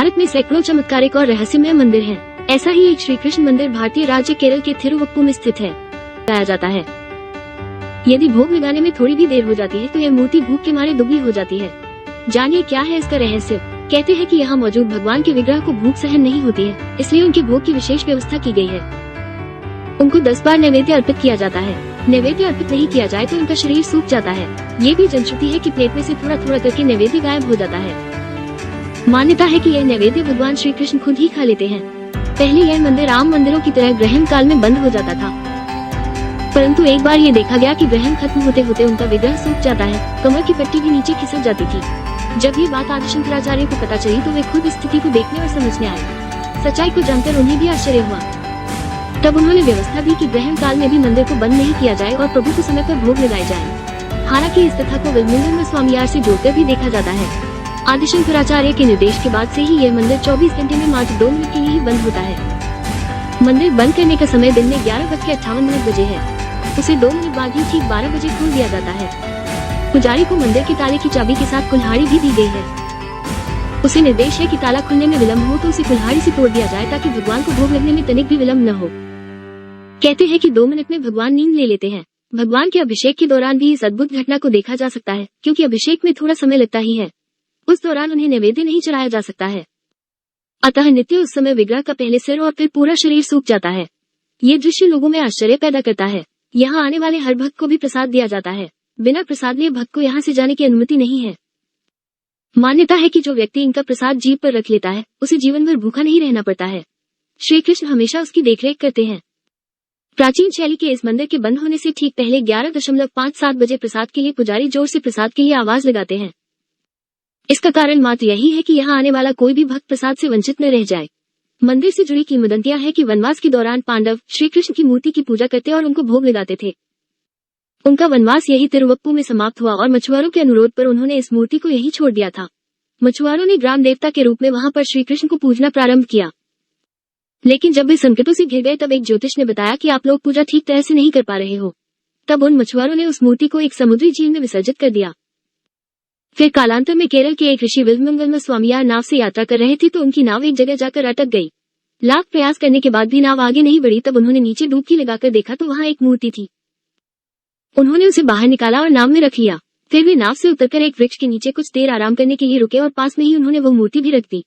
भारत में सैकड़ों चमत्कारिक और रहस्यमय मंदिर हैं। ऐसा ही एक श्री कृष्ण मंदिर भारतीय राज्य केरल के थिरुवप्पुर में स्थित है। बताया जाता है यदि भोग लगाने में थोड़ी भी देर हो जाती है तो यह मूर्ति भूख के मारे दुबली हो जाती है। जानिए क्या है इसका रहस्य। कहते हैं कि यहाँ मौजूद भगवान के विग्रह को भूख सहन नहीं होती है, इसलिए उनके भोग की विशेष व्यवस्था की गई है। उनको 10 बार नैवेद्य अर्पित किया जाता है। नैवेद्य अर्पित नहीं किया जाए तो उनका शरीर सूख जाता है। ये भी जनश्रुति है कि प्लेट में से थोड़ा थोड़ा करके नैवेद्य गायब हो जाता है। मान्यता है कि यह नैवेद्य भगवान श्री कृष्ण खुद ही खा लेते हैं। पहले यह मंदिर आम मंदिरों की तरह ग्रहण काल में बंद हो जाता था, परंतु एक बार ये देखा गया कि ग्रहण खत्म होते होते उनका विग्रह सूख जाता है। कमर की पट्टी भी नीचे खिसक जाती थी। जब ये बात आदि शंकराचार्य को पता चली तो वे खुद स्थिति को देखने और समझने आए। सच्चाई को जानकर उन्हें भी आश्चर्य हुआ। तब उन्होंने व्यवस्था दी कि ग्रहण काल में भी मंदिर को बंद नहीं किया जाए और प्रभु को समय पर भोग लगाए जाए। हालांकि इस कथा को विलमुंगल में स्वामियार से जोड़कर भी देखा जाता है। आदि शंकराचार्य के निर्देश के बाद से ही यह मंदिर 24 घंटे में मात्र 2 मिनट के लिए ही बंद होता है। मंदिर बंद करने का समय दिन में 11:58 बजे है। उसे 2 मिनट बाद ही ठीक 12 बजे खोल दिया जाता है। पुजारी को मंदिर के ताले की चाबी के साथ कुल्हाड़ी भी दी गई है। उसे निर्देश है कि ताला खुलने में विलम्ब हो तो उसे कुल्हाड़ी से तोड़ दिया जाए ताकि भगवान को भोग लगने में तनिक भी विलम्ब न हो। कहते हैं कि 2 मिनट में भगवान नींद ले लेते हैं। भगवान के अभिषेक के दौरान भी इस अद्भुत घटना को देखा जा सकता है, क्योंकि अभिषेक में थोड़ा समय लगता ही है। उस दौरान उन्हें नैवेद्य नहीं चढ़ाया जा सकता है। अतः नित्य उस समय विग्रह का पहले सिर और फिर पूरा शरीर सूख जाता है। ये दृश्य लोगों में आश्चर्य पैदा करता है। यहाँ आने वाले हर भक्त को भी प्रसाद दिया जाता है। बिना प्रसाद लिए भक्त को यहाँ से जाने की अनुमति नहीं है। मान्यता है कि जो व्यक्ति इनका प्रसाद जीभ पर रख लेता है उसे जीवन भर भूखा नहीं रहना पड़ता है। श्री कृष्ण हमेशा उसकी देखरेख करते हैं। प्राचीन शैली के इस मंदिर के बंद होने से ठीक पहले 11:57 बजे प्रसाद के लिए पुजारी जोर से प्रसाद के लिए आवाज लगाते हैं। इसका कारण मात्र यही है कि यहाँ आने वाला कोई भी भक्त प्रसाद से वंचित न रह जाए। मंदिर से जुड़ी किंवदंतियां हैं कि वनवास के दौरान पांडव श्री कृष्ण की मूर्ति की पूजा करते और उनको भोग लगाते थे। उनका वनवास यही तिरुवप्पुर में समाप्त हुआ और मछुआरों के अनुरोध पर उन्होंने इस मूर्ति को यही छोड़ दिया था। मछुआरों ने ग्राम देवता के रूप में वहां पर श्री कृष्ण को पूजना प्रारंभ किया। लेकिन जब वे संकटों से घिर गए तब एक ज्योतिष ने बताया कि आप लोग पूजा ठीक तरह से नहीं कर पा रहे हो। तब उन मछुआरों ने उस मूर्ति को एक समुद्री झील में विसर्जित कर दिया। फिर कालांतर में केरल के एक ऋषि विलमुंगल में स्वामियार नाव से यात्रा कर रहे थे तो उनकी नाव एक जगह जाकर अटक गई। लाख प्रयास करने के बाद भी नाव आगे नहीं बढ़ी। तब उन्होंने नीचे डुबकी लगाकर देखा तो वहाँ एक मूर्ति थी। उन्होंने उसे बाहर निकाला और नाव में रख लिया। फिर वे नाव से उतरकर एक वृक्ष के नीचे कुछ देर आराम करने के लिए रुके और पास में ही उन्होंने वो मूर्ति भी रख दी।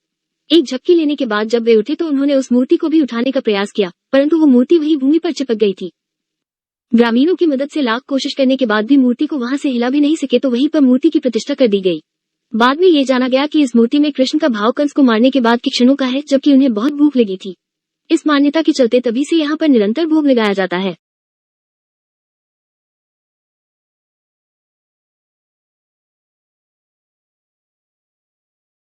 एक झपकी लेने के बाद जब वे उठे तो उन्होंने उस मूर्ति को भी उठाने का प्रयास किया, परंतु वो मूर्ति वही भूमि पर चिपक गई थी। ग्रामीणों की मदद से लाख कोशिश करने के बाद भी मूर्ति को वहां से हिला भी नहीं सके तो वहीं पर मूर्ति की प्रतिष्ठा कर दी गई। बाद में ये जाना गया कि इस मूर्ति में कृष्ण का भाव कंस को मारने के बाद के क्षणों का है, जबकि उन्हें बहुत भूख लगी थी। इस मान्यता के चलते तभी से यहाँ पर निरंतर भोग लगाया जाता है।